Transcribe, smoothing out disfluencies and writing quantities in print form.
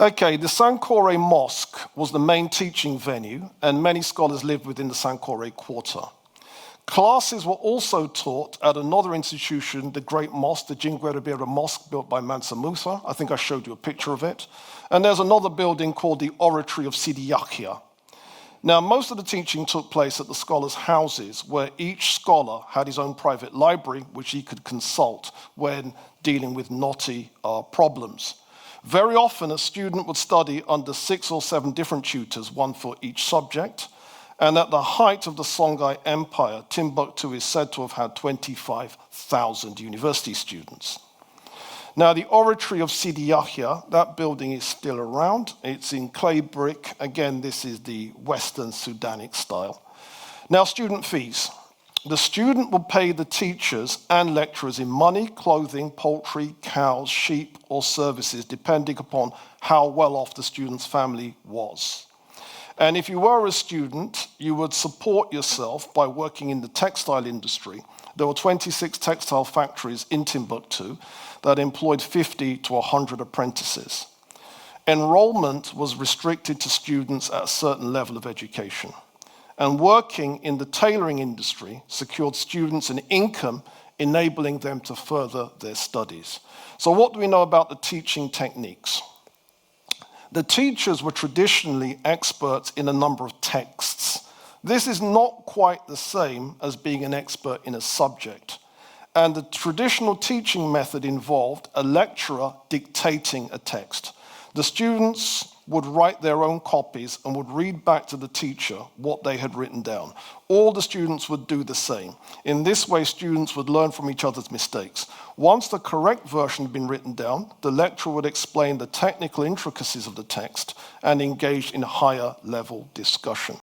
Okay, the Sankhore Mosque was the main teaching venue, and many scholars lived within the Sankhore quarter. Classes were also taught at another institution, the Great Mosque, the Jinguerebera Mosque, built by Mansa Musa. I think I showed you a picture of it. And there's another building called the Oratory of Sidi Yahya. Now, most of the teaching took place at the scholars' houses, where each scholar had his own private library, which he could consult when dealing with knotty problems. Very often, a student would study under 6 or 7 different tutors, one for each subject. And at the height of the Songhai Empire, Timbuktu is said to have had 25,000 university students. Now, the Oratory of Sidi Yahya, that building is still around. It's in clay brick. Again, this is the Western Sudanic style. Now, student fees. The student would pay the teachers and lecturers in money, clothing, poultry, cows, sheep, or services, depending upon how well off the student's family was. And if you were a student, you would support yourself by working in the textile industry. There were 26 textile factories in Timbuktu that employed 50 to 100 apprentices. Enrollment was restricted to students at a certain level of education. And working in the tailoring industry secured students an income, enabling them to further their studies. So what do we know about the teaching techniques? The teachers were traditionally experts in a number of texts. This is not quite the same as being an expert in a subject. And the traditional teaching method involved a lecturer dictating a text. The students would write their own copies and would read back to the teacher what they had written down. All the students would do the same. In this way, students would learn from each other's mistakes. Once the correct version had been written down, the lecturer would explain the technical intricacies of the text and engage in higher level discussion.